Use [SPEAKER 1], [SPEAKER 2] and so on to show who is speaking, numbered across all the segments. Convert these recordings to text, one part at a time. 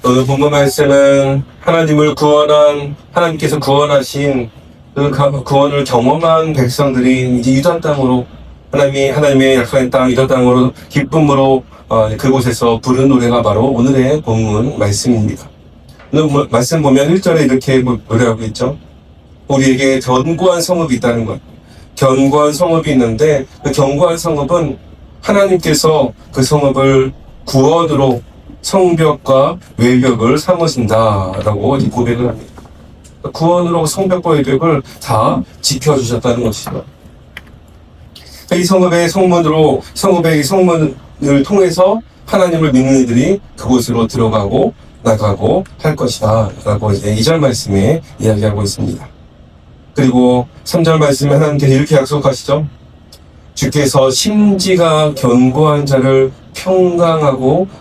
[SPEAKER 1] 오늘 본문 말씀은 하나님께서 구원하신 그 구원을 경험한 백성들이 이제 유다 땅으로 하나님의 약속한 땅 유다 땅으로 기쁨으로 그곳에서 부른 노래가 바로 오늘의 본문 말씀입니다. 오늘 말씀 보면 1절에 이렇게 노래하고 있죠. 우리에게 견고한 성읍이 있다는 것. 견고한 성읍이 있는데 그 견고한 성읍은 하나님께서 그 성읍을 구원으로 성벽과 외벽을 삼으신다라고 고백을 합니다. 구원으로 성벽과 외벽을 다 지켜주셨다는 것이죠. 이 성읍의 성문을 통해서 하나님을 믿는 이들이 그곳으로 들어가고 나가고 할 것이다 라고 이제 2절 말씀에 이야기하고 있습니다. 그리고 3절 말씀에 하나님께서 이렇게 약속하시죠. 주께서 심지가 견고한 자를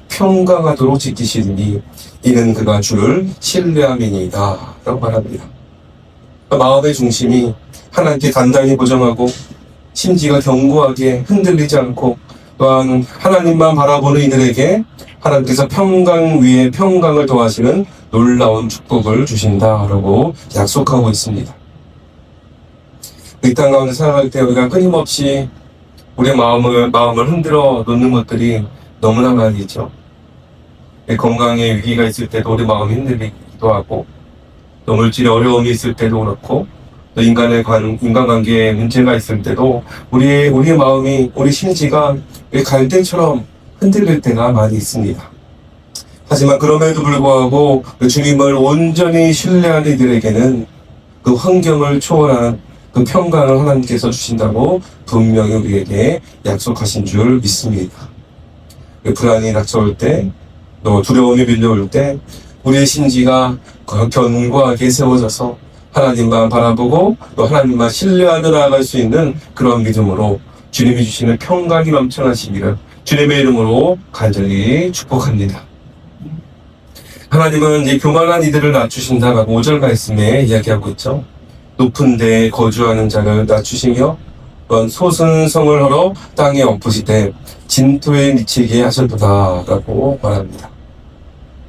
[SPEAKER 1] 평강하도록 지키시리니 이는 그가 주를 신뢰함이니이다 라고 말합니다. 마음의 중심이 하나님께 단단히 고정하고 심지가 견고하게 흔들리지 않고 또한 하나님만 바라보는 이들에게 하나님께서 평강 위에 평강을 더하시는 놀라운 축복을 주신다라고 약속하고 있습니다. 이 땅 가운데 살아갈 때 우리가 끊임없이 우리의 마음을 흔들어 놓는 것들이 너무나 많이 있죠. 건강에 위기가 있을 때도 우리 마음이 흔들리기도 하고, 또 물질의 어려움이 있을 때도 그렇고, 또 인간관계에 문제가 있을 때도 우리의 마음이, 우리 심지가 갈대처럼 흔들릴 때가 많이 있습니다. 하지만 그럼에도 불구하고 주님을 온전히 신뢰하는 이들에게는 그 환경을 초월한 그 평강을 하나님께서 주신다고 분명히 우리에게 약속하신 줄 믿습니다. 불안이 닥쳐올 때, 또 두려움이 밀려올 때 우리의 심지가 견고하게 세워져서 하나님만 바라보고 또 하나님만 신뢰하며 나아갈 수 있는 그런 믿음으로 주님이 주시는 평강이 넘쳐나시기를 주님의 이름으로 간절히 축복합니다. 하나님은 이제 교만한 이들을 낮추신다라고 5절 말씀에 이야기하고 있죠. 높은 데에 거주하는 자를 낮추시며 솟은 성을 헐어 땅에 엎으시되 진토에 미치게 하셨도다라고 말합니다.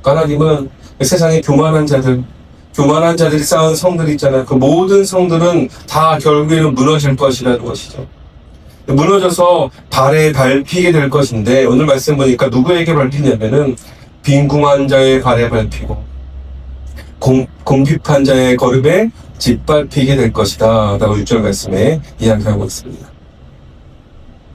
[SPEAKER 1] 하나님은 세상에 교만한 자들이 쌓은 성들이 있잖아요. 그 모든 성들은 다 결국에는 무너질 것이라는 것이죠. 무너져서 발에 밟히게 될 것인데 오늘 말씀 보니까 누구에게 밟히냐면은 빈궁한 자의 발에 밟히고 궁핍한 자의 걸음에 짓밟히게 될 것이다 라고 6절 말씀에 이야기하고 있습니다.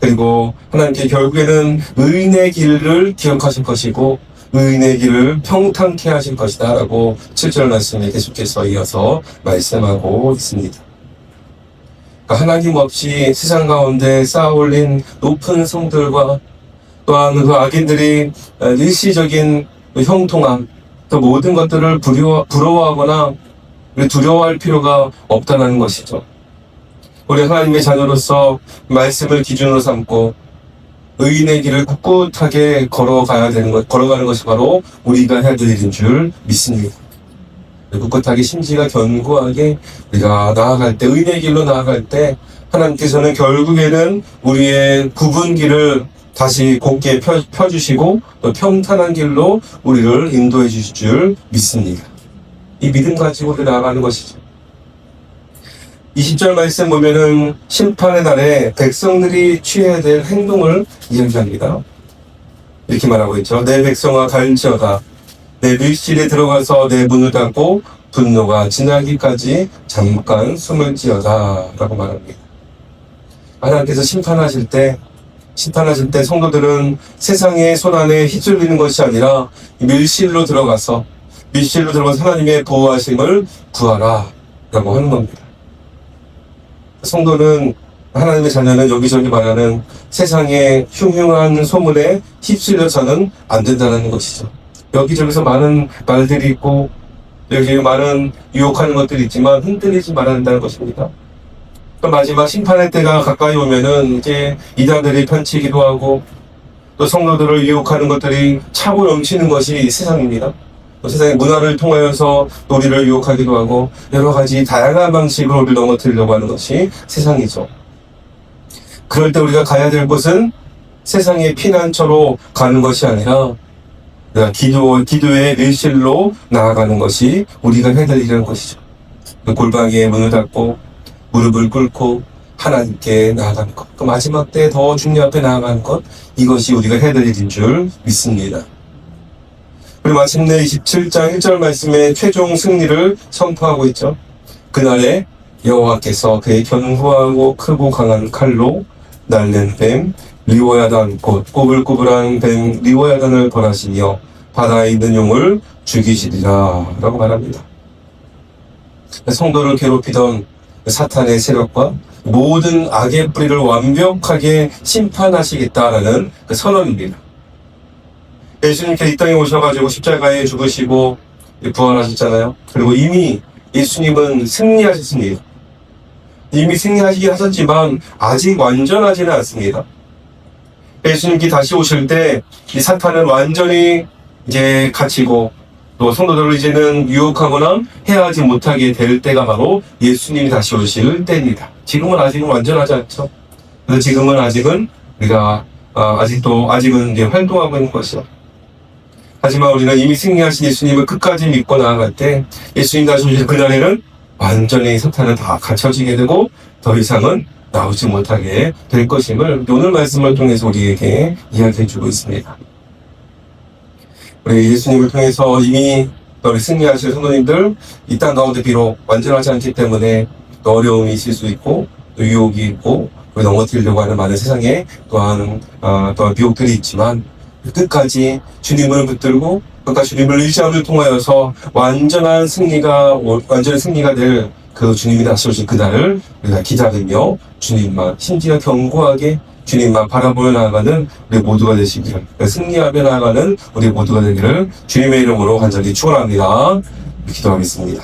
[SPEAKER 1] 그리고 하나님께 결국에는 의인의 길을 기억하실 것이고 의인의 길을 평탄케 하실 것이다 라고 7절 말씀에 계속해서 이어서 말씀하고 있습니다. 그러니까 하나님 없이 세상 가운데 쌓아올린 높은 성들과 또한 그 악인들이 일시적인 형통함, 또 모든 것들을 부러워하거나 두려워할 필요가 없다는 것이죠. 우리 하나님의 자녀로서 말씀을 기준으로 삼고 의인의 길을 꿋꿋하게 걸어가는 것이 바로 우리가 해야 될 일인 줄 믿습니다. 꿋꿋하게 심지가 견고하게 우리가 나아갈 때, 의인의 길로 나아갈 때 하나님께서는 결국에는 우리의 굽은 길을 다시 곱게 펴주시고 또 평탄한 길로 우리를 인도해 주실 줄 믿습니다. 이 믿음 가지고 우리 나아가는 것이죠. 20절 말씀 보면은 심판의 날에 백성들이 취해야 될 행동을 이야기합니다. 이렇게 말하고 있죠. 내 백성아 갈지어다. 내 밀실에 들어가서 내 문을 닫고 분노가 지나기까지 잠깐 숨을 지어다 라고 말합니다. 하나님께서 심판하실 때 성도들은 세상의 손안에 휘둘리는 것이 아니라 밀실로 들어가서 하나님의 보호하심을 구하라 라고 하는 겁니다. 성도는, 하나님의 자녀는 여기저기 말하는 세상의 흉흉한 소문에 휩쓸려서는 안 된다는 것이죠. 여기저기서 많은 말들이 있고 여기 많은 유혹하는 것들이 있지만 흔들리지 말아야 된다는 것입니다. 또 마지막 심판의 때가 가까이 오면은 이제 이단들이 편치기도 하고 또 성도들을 유혹하는 것들이 차고 넘치는 것이 세상입니다. 세상의 문화를 통하여서 우리를 유혹하기도 하고 여러 가지 다양한 방식으로 우리를 넘어뜨리려고 하는 것이 세상이죠. 그럴 때 우리가 가야 될 곳은 세상의 피난처로 가는 것이 아니라 기도의 밀실로 나아가는 것이 우리가 해야 될 일이라는 것이죠. 골방에 문을 닫고 무릎을 꿇고 하나님께 나아가는 것. 그 마지막 때 더 주님 앞에 나아가는 것. 이것이 우리가 해야 될 일인 줄 믿습니다. 그리고 마침내 27장 1절 말씀에 최종 승리를 선포하고 있죠. 그날에 여호와께서 그의 견고하고 크고 강한 칼로 날랜 뱀 리워야단 곧 꼬불꼬불한 뱀 리워야단을 벌하시며 바다에 있는 용을 죽이시리라 라고 말합니다. 성도를 괴롭히던 사탄의 세력과 모든 악의 뿌리를 완벽하게 심판하시겠다라는 그 선언입니다. 예수님께서 이 땅에 오셔가지고 십자가에 죽으시고 부활하셨잖아요. 그리고 이미 예수님은 승리하셨습니다. 이미 승리하시긴 하셨지만 아직 완전하지는 않습니다. 예수님께 다시 오실 때 이 사탄은 완전히 이제 갇히고 또 성도들을 이제는 유혹하거나 해하지 못하게 될 때가 바로 예수님이 다시 오실 때입니다. 지금은 아직은 완전하지 않죠. 그래서 지금은 아직은 우리가 아직은 이제 활동하고 있는 것이죠. 하지만 우리는 이미 승리하신 예수님을 끝까지 믿고 나아갈 때 예수님 다시 오실 그날에는 완전히 사탄은 다 갇혀지게 되고 더 이상은 나오지 못하게 될 것임을 오늘 말씀을 통해서 우리에게 이야기해 주고 있습니다. 우리 예수님을 통해서 이미 우리 승리하실 성도님들 이 땅 가운데 비록 완전하지 않기 때문에 또 어려움이 있을 수 있고 또 유혹이 있고 넘어뜨리려고 하는 많은 세상에 또한 미혹들이 있지만 끝까지 주님을 붙들고 끝까지 주님을 의지함을 통하여서 완전한 승리가 될 그 주님이 다시 오신 그날을 우리가 기다리며 주님만 심지어 견고하게 주님만 바라보며 나아가는 우리 모두가 되시기를, 승리하며 나아가는 우리 모두가 되기를 주님의 이름으로 간절히 축원합니다. 기도하겠습니다.